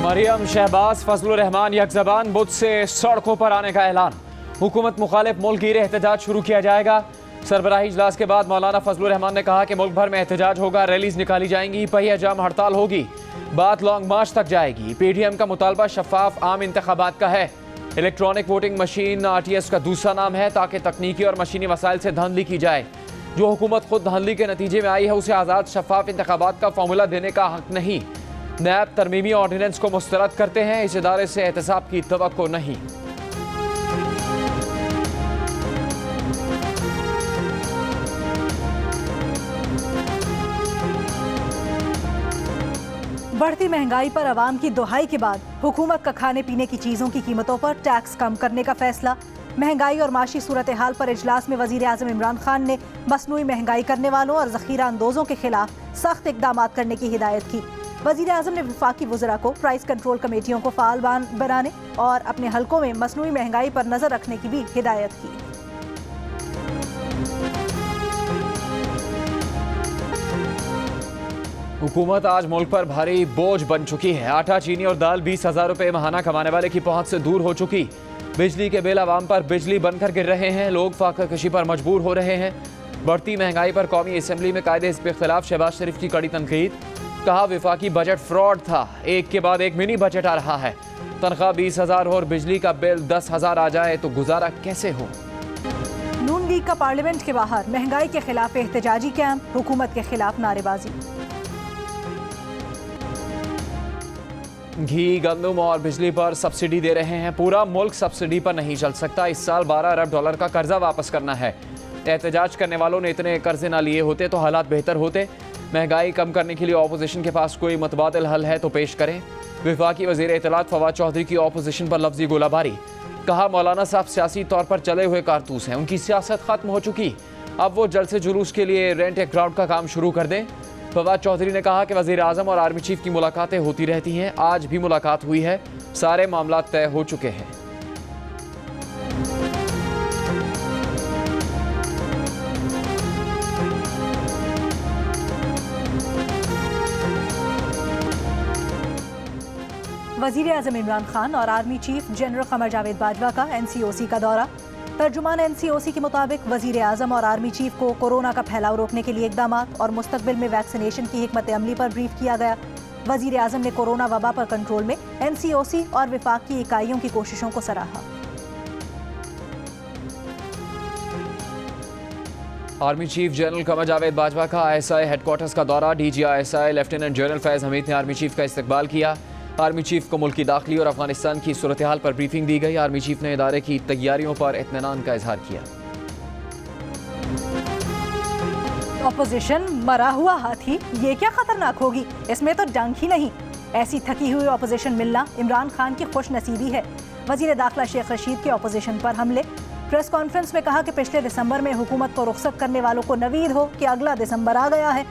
मरियम शहबाज फजलुर रहमान यकजबान बुध से सड़कों पर आने का ऐलान। हुकूमत मुखालिफ मुल्क गिरे एहतजाज शुरू किया जाएगा। सरबराही इजलास के बाद मौलाना फजलुर रहमान ने कहा कि मुल्क भर में एहतजाज होगा, रैलीज निकाली जाएंगी, पहिया जाम हड़ताल होगी, बात लॉन्ग मार्च तक जाएगी। पीडीएम का मुतालबा शफाफ आम इंतखाबात का है। इलेक्ट्रॉनिक वोटिंग मशीन आरटीएस का दूसरा नाम है ताकि तकनीकी और मशीनी वसाइल से धांधली की जाए। जो हुकूमत खुद धांधली के नतीजे में आई है उसे आज़ाद शफाफ इंतखाबात का फॉर्मूला देने का हक नहीं। नैब तरमीमी ऑर्डिनेंस को मुस्तरद करते हैं, इस इदारे से एहतसाब की तवक्को नहीं। बढ़ती महंगाई पर अवाम की दुहाई के बाद हुकूमत का खाने पीने की चीजों की कीमतों पर टैक्स कम करने का फैसला। महंगाई और माशी सूरत हाल पर इजलास में वजीर आजम इमरान खान ने मसनूई महंगाई करने वालों और जखीरा अंदोजों के खिलाफ सख्त इकदाम करने की हिदायत की। वजीर आजम ने वफाकी वज़रा को प्राइस कंट्रोल कमेटियों को फाल बनाने और अपने हलकों में मसनूई महंगाई पर नजर रखने की भी हिदायत की। हुकूमत आज मुल्क पर भारी बोझ बन चुकी है। आटा, चीनी और दाल 20,000 रुपए महाना कमाने वाले की पहुंच से दूर हो चुकी। बिजली के बिल आवाम पर बिजली बनकर गिर रहे हैं, लोग फाका कशी पर मजबूर हो रहे हैं। बढ़ती महंगाई पर कौमी असम्बली में कायदे हिज़्ब इख्तिलाफ शहबाज शरीफ की कड़ी तनकीद। कहा विफाकी बजट फ्रॉड था, एक के बाद एक मिनी बजट आ रहा है। तनख्वाह 20,000 हो और बिजली का बिल 10,000 आ जाए तो गुजारा कैसे हो। नून लीग का पार्लियामेंट के बाहर महंगाई के खिलाफ एहतजाजी कैंप, हुकूमत के खिलाफ नारेबाजी। घी, गंदम और बिजली पर सब्सिडी दे रहे हैं, पूरा मुल्क सब्सिडी पर नहीं चल सकता। इस साल 12 अरब डॉलर का कर्जा वापस करना है। एहतजाज करने वालों ने इतने कर्जे ना लिए होते तो हालात बेहतर होते। महंगाई कम करने के लिए ऑपोजिशन के पास कोई मुतबादिल हल है तो पेश करें। वफाकी वज़ीर इत्तलात फवाद चौधरी की ऑपोजिशन पर लफ्जी गोलाबारी। कहा मौलाना साहब सियासी तौर पर चले हुए कारतूस हैं, उनकी सियासत खत्म हो चुकी, अब वो जलसे जुलूस के लिए रेंट ए ग्राउंड का काम शुरू कर दें। फवाद चौधरी ने कहा कि वज़ीर आज़म और आर्मी चीफ की मुलाकातें होती रहती हैं, आज भी मुलाकात हुई है, सारे मामला तय हो चुके हैं। वज़ीर आज़म इमरान खान और army chief general Qamar Javed Bajwa का NCOC का दौरा। तर्जुमान NCOC के मुताबिक वज़ीर आज़म और आर्मी चीफ को कोरोना का फैलाव रोकने के लिए इकदाम और मुस्तकबिल में वैक्सीनेशन की हिकमत अमली पर ब्रीफ किया गया। वज़ीर आज़म ने कोरोना वबा पर कंट्रोल में NCOC और विफाक की इकाइयों की कोशिशों को सराहा। Army chief general Qamar Javed Bajwa का ISI हेडक्वार्टर्स का दौरा। DG ISI लेफ्टिनेंट जनरल फैज़ हमीद ने आर्मी चीफ का इस्तकबाल किया। आर्मी चीफ को मुल्की दाखिली और अफगानिस्तान की सूरत हाल पर ब्रीफिंग दी गई। आर्मी चीफ ने इदारे की तैयारियों पर इत्मीनान का इजहार किया। ऑपोजिशन मरा हुआ हाथी, ये क्या खतरनाक होगी, इसमें तो डंक ही नहीं। ऐसी थकी हुई ऑपोजिशन मिलना इमरान खान की खुश नसीबी है। वजीर दाखिला शेख रशीद के ऑपोजिशन पर हमले। प्रेस कॉन्फ्रेंस में कहा कि पिछले दिसंबर में हुकूमत को रुखसत करने वालों को नवीद हो कि अगला दिसंबर आ गया है।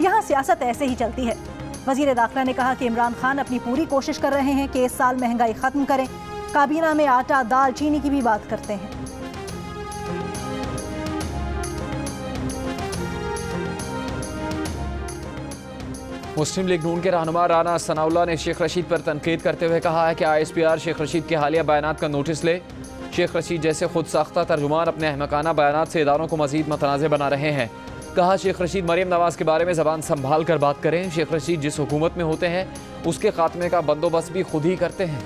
यहाँ सियासत ऐसे ही चलती है। वजीर दाखिला ने कहा कि इमरान खान अपनी पूरी कोशिश कर रहे हैं कि इस साल महंगाई खत्म करें। काबीना में आटा, दाल, चीनी की भी बात करते हैं। मुस्लिम लीग नून के रहनुमा राना सनाउल्लाह ने शेख रशीद पर तनकीद करते हुए कहा है कि ISPR शेख रशीद के हालिया बयानात का नोटिस ले। शेख रशीद जैसे खुद साख्ता तर्जुमान अपने अहमकाना बयानात से इदारों को मजीद मतनाज़ बना रहे हैं। कहा शेख रशीद मरियम नवाज के बारे में ज़बान संभाल कर बात करें। शेख रशीद जिस हुकूमत में होते हैं उसके खात्मे का बंदोबस्त भी खुद ही करते हैं।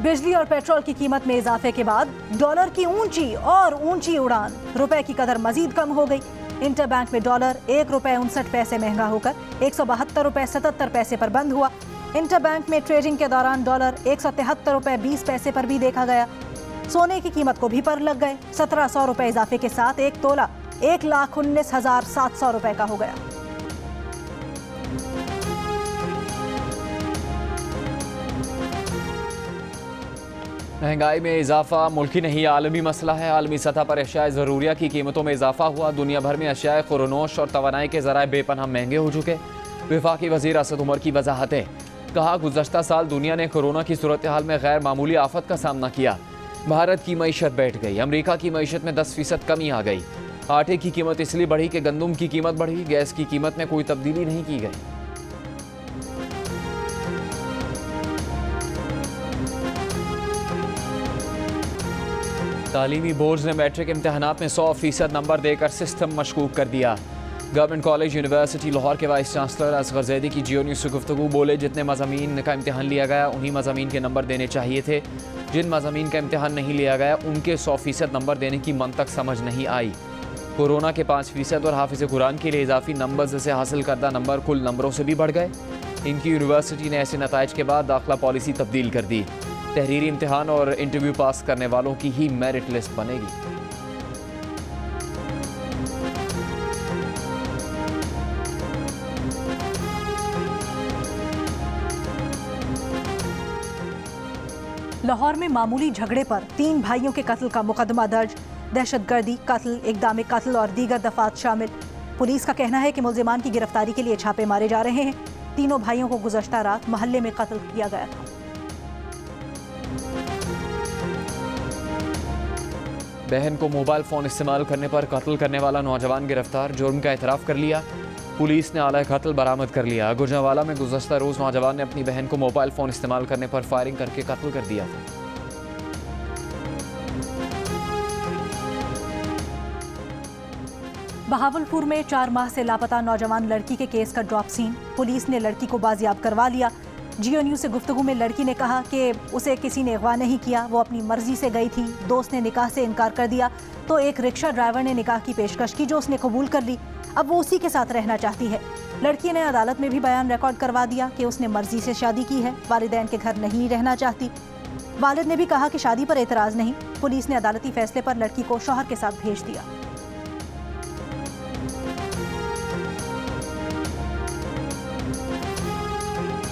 बिजली और पेट्रोल की कीमत में इजाफे के बाद डॉलर की ऊंची और ऊंची उड़ान, रुपए की कदर मजीद कम हो गई। इंटर बैंक में डॉलर 1 रुपए 59 पैसे महंगा होकर 172 रुपए 77 पैसे पर बंद हुआ। इंटर बैंक में ट्रेडिंग के दौरान डॉलर 173 रुपए 20 पैसे पर भी देखा गया। सोने की कीमत को भी पर लग गए। 1700 रुपए इजाफे के साथ एक तोला 1,19,700 रुपए का हो गया। महंगाई में इजाफा मुल्की नहीं आलमी मसला है। आलमी सतह पर अशिया ज़रूरिया की कीमतों में इजाफा हुआ। दुनिया भर में अशिया खुरनोश और तवानाई के ज़राए बेपनाह महंगे हो चुके। वफाकी वज़ीर असद उमर की वजाहतें। कहा गुज़श्ता साल दुनिया ने कोरोना की सूरत हाल में गैर मामूली आफत का सामना किया। भारत की मईशत बैठ गई, अमेरिका की मईशत में 10% कमी आ गई। आटे की कीमत इसलिए बढ़ी कि गंदम की कीमत बढ़ी, गैस की कीमत में कोई तब्दीली नहीं की गई। तालीमी बोर्ड ने मैट्रिक इम्तहानात में 100% नंबर देकर सिस्टम मशकूक कर दिया। गवर्नमेंट कॉलेज यूनिवर्सिटी लाहौर के वाइस चांसलर असगर जैदी की जियो न्यूज़ से गुफ्तगू। बोले जितने मज़ामीन का इम्तहान लिया गया उन्हीं मज़ामीन के नंबर देने चाहिए थे। जिन मज़ामीन का इम्तहान नहीं लिया गया उनके 100% नंबर देने की मंतक समझ नहीं आई। कोरोना के 5% और हाफिज़ कुरान के लिए इजाफी नंबर से हासिल करदा नंबर कुल नंबरों से भी बढ़ गए। इनकी यूनिवर्सिटी ने ऐसे नताइज के बाद दाखिला पॉलिसी तब्दील कर दी। तहरीरी इम्तहान और इंटरव्यू पास करने वालों की ही मेरिट लिस्ट बनेगी। लाहौर में मामूली झगड़े पर 3 भाइयों के कत्ल का मुकदमा दर्ज। दहशतगर्दी, कत्ल, इक़दाम कत्ल और दीगर दफात शामिल। पुलिस का कहना है कि मुल्जिमान की गिरफ्तारी के लिए छापे मारे जा रहे हैं। तीनों भाइयों को गुज़श्ता रात मोहल्ले में कत्ल किया गया था। बहन को मोबाइल फ़ोन इस्तेमाल करने पर कत्ल करने वाला नौजवान गिरफ्तार। जुर्म का एतराफ़ कर लिया। पुलिस ने आला कत्ल बरामद कर लिया। गुजरांवाला में गुज़श्ता रोज़ नौजवान ने अपनी बहन को मोबाइल फ़ोन इस्तेमाल करने पर फायरिंग करके कत्ल कर दिया था। बहावलपुर में 4 माह से लापता नौजवान लड़की के केस का ड्रॉप सीन। पुलिस ने लड़की को बाजियाब करवा लिया। जियो न्यूज़ से गुफ्तगू में लड़की ने कहा कि उसे किसी ने अगवा नहीं किया, वो अपनी मर्जी से गई थी। दोस्त ने निकाह से इनकार कर दिया तो एक रिक्शा ड्राइवर ने निकाह की पेशकश की जो उसने कबूल कर ली। अब वो उसी के साथ रहना चाहती है। लड़की ने अदालत में भी बयान रिकॉर्ड करवा दिया कि उसने मर्जी से शादी की है, वालिदैन के घर नहीं रहना चाहती। वालिद ने भी कहा कि शादी पर एतराज़ नहीं। पुलिस ने अदालती फैसले पर लड़की को शौहर के साथ भेज दिया।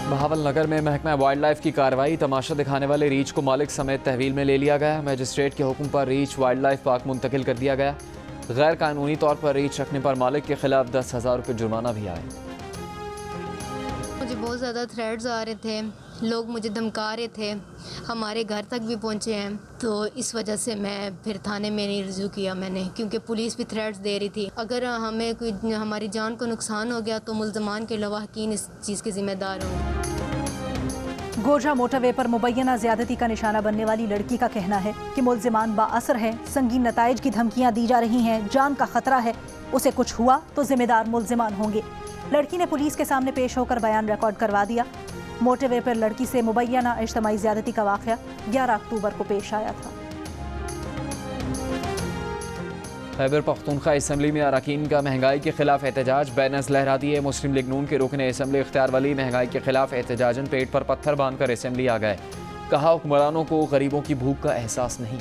बहावल नगर में महकमा वाइल्ड लाइफ की कार्रवाई। तमाशा दिखाने वाले रीछ को मालिक समेत तहवील में ले लिया गया। मजिस्ट्रेट के हुक्म पर रीछ वाइल्ड लाइफ पार्क मुंतकिल कर दिया गया। गैर कानूनी तौर पर रीछ रखने पर मालिक के खिलाफ 10,000 रुपये जुर्माना भी आए। मुझे बहुत ज़्यादा थ्रेट्स आ रहे थे, लोग मुझे धमका रहे थे, हमारे घर तक भी पहुंचे हैं। तो इस वजह से मैं फिर थाने में नहीं रिज्यू किया मैंने, क्योंकि पुलिस भी थ्रेट्स दे रही थी। अगर हमें कोई हमारी जान को नुकसान हो गया तो मुल्ज़मान के लवाहकीन इस चीज़ के ज़िम्मेदार होंगे। गोरजा मोटरवे पर मुबैना ज़्यादती का निशाना बनने वाली लड़की का कहना है कि मुल्जिमान बाअसर हैं, संगीन नताइज की धमकियां दी जा रही हैं, जान का खतरा है। उसे कुछ हुआ तो जिम्मेदार मुल्जिमान होंगे। लड़की ने पुलिस के सामने पेश होकर बयान रिकॉर्ड करवा दिया। मोटरवे पर लड़की से मुबैना इज्तिमाई ज़्यादती का वाक़या 11 अक्टूबर को पेश आया था। खैबर पख्तूनख्वा असम्बली में अरकान का महंगाई के खिलाफ एहतजाज। बैनर्स लहरा दिए। मुस्लिम लीग नून के रुकन असम्बली इख्तियार वली महंगाई के खिलाफ एहतजाजन पेट पर पत्थर बांधकर असम्बली आ गए। कहा हुक्मरानों को गरीबों की भूख का एहसास नहीं।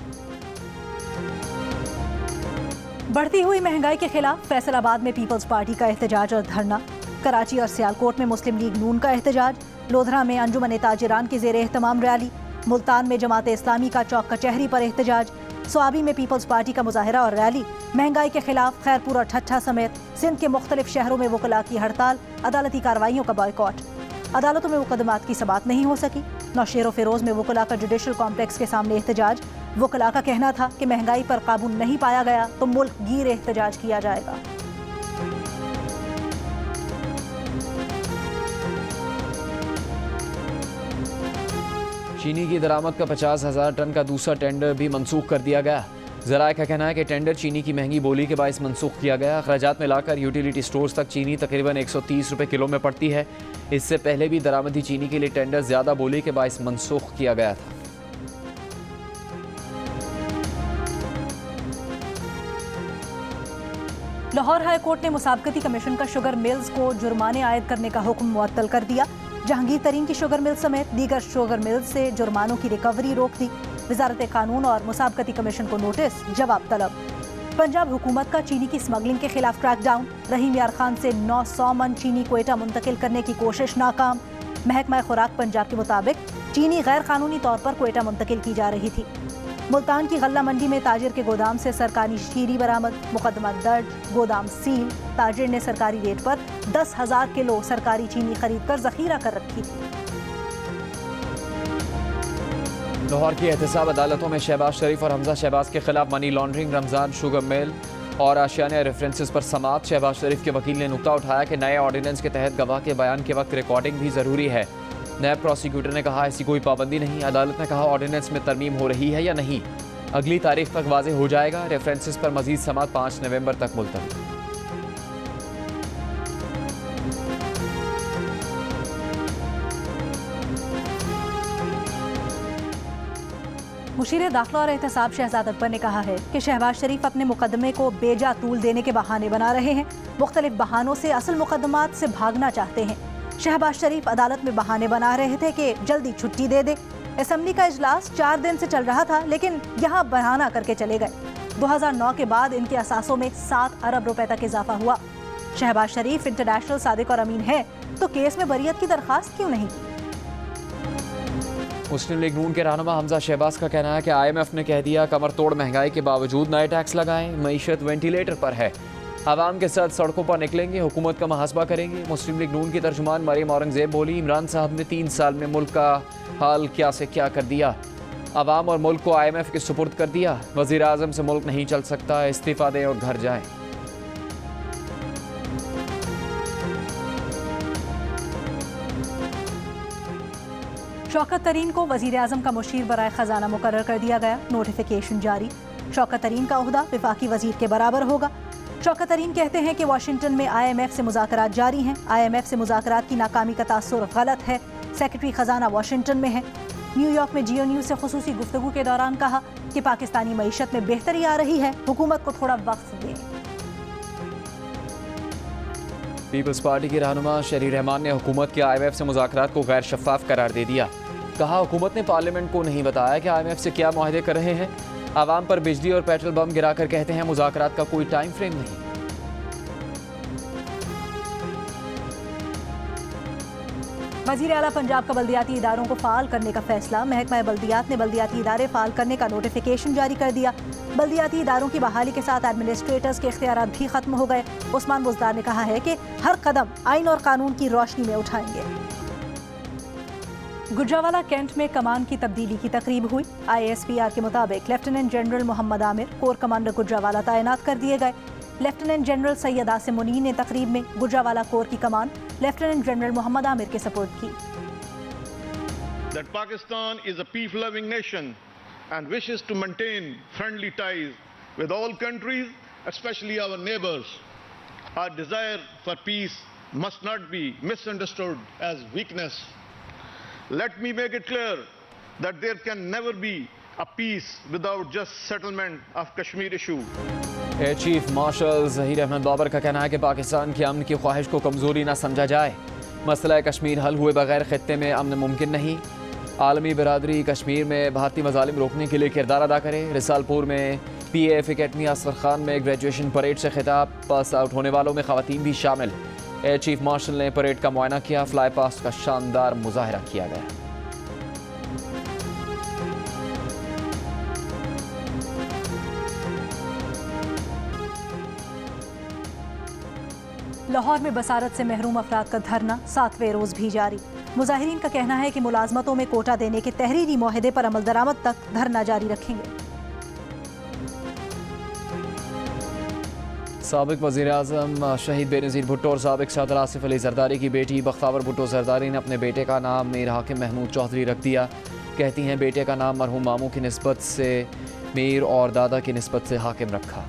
बढ़ती हुई महंगाई के खिलाफ फैसलाबाद में पीपल्स पार्टी का एहतजाज और धरना। कराची और सियालकोट में मुस्लिम लीग नून का एहतजाज। लोधरा में अंजुमन ताजिरान के ज़ेर एहतमाम रैली। मुल्तान में जमात इस्लामी का चौक कचहरी पर एहतजाज। स्वाबी में पीपल्स पार्टी का मुजाहरा और रैली। महंगाई के खिलाफ खैरपुर और ठट्ठा समेत सिंध के मुख्तलिफ शहरों में वकला की हड़ताल। अदालती कार्रवाइयों का बॉयकॉट। अदालतों में मुकदमात की समाअत नहीं हो सकी। नौशेर फिरोज में वकला का जुडिशल कॉम्प्लेक्स के सामने एहतजाज। वकला का कहना था कि महंगाई पर काबू नहीं पाया गया तो मुल्क गिर एहतजाज किया जाएगा। चीनी की दरामद का 50,000 टन का दूसरा टेंडर भी मनसूख कर दिया गया। ज़राए का कहना है कि टेंडर चीनी की महंगी बोली के बायस मनसूख किया गया। अखराजात में लाकर यूटिलिटी स्टोर्स तक चीनी तकरीबन 130 रुपये किलो में पड़ती है। इससे पहले भी दरामदी चीनी के लिए टेंडर ज़्यादा बोली के बायस मनसूख किया गया था। लाहौर हाई कोर्ट ने मुसाबकती कमीशन का शुगर मिल्स को जुर्माने आयद करने का हुक्म मुअत्तल कर दिया। जहांगीर तरीन की शुगर मिल समेत दीगर शुगर मिल्स से जुर्मानों की रिकवरी रोक दी। वजारत कानून और मुसाबकती कमीशन को नोटिस, जवाब तलब। पंजाब हुकूमत का चीनी की स्मगलिंग के खिलाफ क्रैकडाउन। रहीम यार खान से 900 मन चीनी क्वेटा मुंतकिल करने की कोशिश नाकाम। महकमा खुराक पंजाब के मुताबिक चीनी गैर कानूनी तौर पर क्वेटा मुंतकिल की जा रही थी। मुल्तान की गल्ला मंडी में ताजिर के गोदाम से सरकारी शीरी बरामद। मुकदमा दर्ज, गोदाम सील। ताजिर ने सरकारी रेट पर 10,000 किलो सरकारी चीनी खरीद कर जखीरा कर रखी थी। लाहौर की एहतसाब अदालतों में शहबाज शरीफ और हमजा शहबाज के खिलाफ money laundering, Ramzan sugar mill और आशियाना रेफरेंसेस पर समाअत। शहबाज शरीफ के वकील ने नुक्ता उठाया कि नए ऑर्डिनेंस के तहत गवाह के बयान के वक्त रिकॉर्डिंग भी ज़रूरी है। नैब प्रोसिक्यूटर ने कहा ऐसी कोई पाबंदी नहीं। अदालत ने कहा ऑर्डिनेंस में तरमीम हो रही है या नहीं। अगली तारीख तक वाज़ेह हो जाएगा। रेफरेंसेस पर मजीद समात 5 नवंबर तक मुलतवी। मुशीर दाखिला और एहतसाब शहजाद अकबर ने कहा है कि शहबाज शरीफ अपने मुकदमे को बेजा तूल देने के बहाने बना रहे हैं। मुख्तलिफ बहानों से असल मुकदमात से भागना चाहते हैं। शहबाज शरीफ अदालत में बहाने बना रहे थे कि जल्दी छुट्टी दे दे। असम्बली का इजलास 4 दिन से चल रहा था, लेकिन यहाँ बहाना करके चले गए। 2009 के बाद इनके असासों में 7 अरब रुपए तक इजाफा हुआ। शहबाज शरीफ इंटरनेशनल सादिक और अमीन है तो केस में बरियत की दरखास्त क्यों नहीं की? मुस्लिम लीग नून के रहनुमा हमजा शहबाज का कहना है कि IMF ने कह दिया कमर तोड़ महंगाई के बावजूद नए टैक्स लगाएं, मईशत वेंटिलेटर पर है। आवाम के साथ सड़कों पर निकलेंगे, हुकूमत का मुहासबा करेंगे। मुस्लिम लीग नून की तर्जुमान मरियम औरंगजेब बोली, इमरान साहब ने 3 साल में मुल्क का हाल क्या से क्या कर दिया। आवाम और मुल्क को IMF के सुपुर्द कर दिया। वज़ीर आज़म से मुल्क नहीं चल सकता, इस्तीफ़ा दें और घर जाएं। शौकत तरीन को वज़ीर आज़म का मुशीर बराए ख़जाना मुकर्रर कर दिया गया। नोटिफिकेशन जारी। शौकत तरीन का ओहदा वफाकी वज़ीर के बराबर होगा। शौकत तरीन कहते हैं कि वाशिंगटन में IMF से मुज़ाकरात जारी हैं। IMF से मुज़ाकरात की नाकामी का तासुर गलत है। सेक्रेटरी ख़जाना वाशिंगटन में है। न्यूयॉर्क में GO न्यूज़ से खुसूसी गुफ्तगू के दौरान कहा कि पाकिस्तानी मईशत में बेहतरी आ रही है, हुकूमत को थोड़ा वक्त दें। पीपल्स पार्टी के रहनुमा शहरी रहमान ने हुकूमत के IMF से मुज़ाकरात को गैर शफ़ाफ करार दे दिया। कहा हुकूमत ने पार्लियामेंट को नहीं बताया कि IMF से क्या मुआहदे कर रहे हैं। आवाम पर बिजली और पेट्रोल बम गिराकर कहते हैं मुज़ाकरात का कोई टाइम फ्रेम नहीं। वज़ीर आला पंजाब का बल्दियाती इदारों को फ़ाल करने का फैसला। महकमा बल्दियात ने बल्दियाती इदारे फ़ाल करने का नोटिफिकेशन जारी कर दिया। बल्दियाती इदारों की बहाली के साथ एडमिनिस्ट्रेटर्स के इख्तियारात भी खत्म हो गए। उस्मान बुज़दार ने कहा है कि हर कदम आइन और कानून की रोशनी में उठाएंगे। गुजरावाला कैंट में कमान की तब्दीली की तकरीब हुई। ISPR के मुताबिक lieutenant general Mohammad Amir corps commander Gujranwala तैनात कर दिए गए। लेफ्टिनेंट जनरल सैयद आसिम मुनीर ने तकरीब में गुजरावाला कोर की कमान लेफ्टिनेंट जनरल मोहम्मद आमिर के सपोर्ट की। That Pakistan is a peace-loving nation and wishes to maintain friendly ties with all countries, especially our neighbors. Our desire for peace must not be misunderstood as weakness. Let me make it clear that there can never be a peace without just settlement of Kashmir issue. Air chief marshal Zaheer Ahmed Babar का कहना है कि पाकिस्तान की अमन की ख्वाहिश को कमज़ोरी न समझा जाए। मसला कश्मीर हल हुए बगैर खित्ते में अमन मुमकिन नहीं। आलमी बरादरी कश्मीर में भारतीय मज़ालिम रोकने के लिए किरदार अदा करे। रिसालपुर में PAF अकेडमी असगर खान में ग्रेजुएशन परेड से खिताब। पास आउट होने वालों में ख़वातीन भी शामिल। एयर चीफ मार्शल ने परेड का मुआयना किया। फ्लाई पास्ट का शानदार मुजाहरा किया गया। लाहौर में बसारत से महरूम अफराद का धरना 7वें रोज़ भी जारी। मुजाहिरीन का कहना है कि मुलाजमतों में कोटा देने के तहरीरी मुआहदे पर अमल दरामद तक धरना जारी रखेंगे। साबिक वज़ीर आज़म शहीद बेनज़ीर भुट्टो और साबिक सदर आसिफ अली जरदारी की बेटी बख्तावर भुट्टो जरदारी ने अपने बेटे का नाम मीर हाकिम महमूद चौधरी रख दिया। कहती हैं बेटे का नाम मरहूम मामू की निस्बत से मीर और दादा की निस्बत से हाकिम रखा।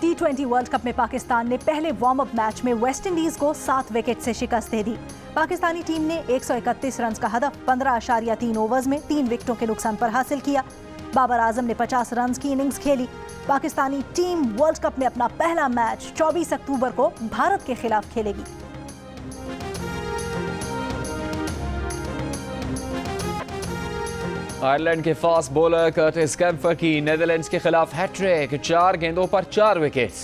T20 वर्ल्ड कप में पाकिस्तान ने पहले वार्म अप मैच में वेस्ट इंडीज को 7 विकेट से शिकस्त दे दी। पाकिस्तानी टीम ने 131 रन का हदफ 15.3 ओवर्स में 3 विकेटों के नुकसान पर हासिल किया। बाबर आजम ने 50 रन की इनिंग्स खेली। पाकिस्तानी टीम वर्ल्ड कप में अपना पहला मैच 24 अक्टूबर को भारत के खिलाफ खेलेगी। आयरलैंड के फास्ट बॉलर कर्टिस कैम्फर की नीदरलैंड्स के खिलाफ हैट्रिक। 4 गेंदों पर 4 विकेट्स।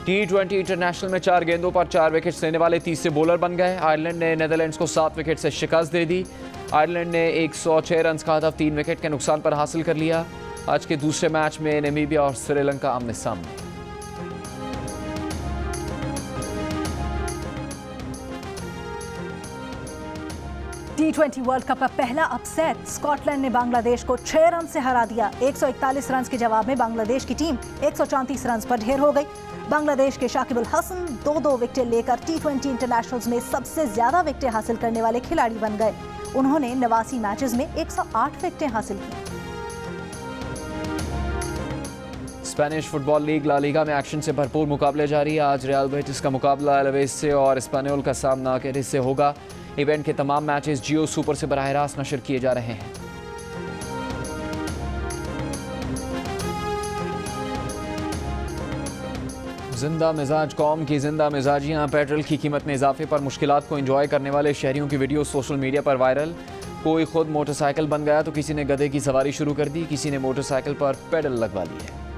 T20 इंटरनेशनल में 4 गेंदों पर 4 विकेट्स लेने वाले तीसरे बॉलर बन गए। आयरलैंड ने नीदरलैंड्स को 7 विकेट से शिकस्त दे दी। आयरलैंड ने 106 रन का हदफ 3 विकेट के नुकसान पर हासिल कर लिया। आज के दूसरे मैच में नामीबिया और श्रीलंका आमने सामने। T20 वर्ल्ड कप का पहला अपसेट। स्कॉटलैंड ने बांग्लादेश को 6 रन से हरा दिया। 141 रन के जवाब में बांग्लादेश की टीम 134 रन पर ढेर हो गई। बांग्लादेश के शाकिब अल हसन 2-2 विकेटें लेकर T20 इंटरनेशनल्स में सबसे ज्यादा विकेटें हासिल करने वाले खिलाड़ी बन गए। उन्होंने 89 मैचेस में 108 विकेटें हासिल की। Spanish football league La Liga में एक्शन से भरपूर मुकाबले जारी है। आज रियल बेटिस का मुकाबला एलवेस से और एस्पान्योल का सामना कैडिज से होगा। इवेंट के तमाम मैचेस जियो सुपर से बराह रास्त नशर किए जा रहे हैं। जिंदा मिजाज कौम की जिंदा मिजाजियाँ, पेट्रोल की कीमत में इजाफे पर मुश्किलात को एंजॉय करने वाले शहरियों की वीडियो सोशल मीडिया पर वायरल। कोई खुद मोटरसाइकिल बन गया तो किसी ने गधे की सवारी शुरू कर दी, किसी ने मोटरसाइकिल पर पेडल लगवा ली है।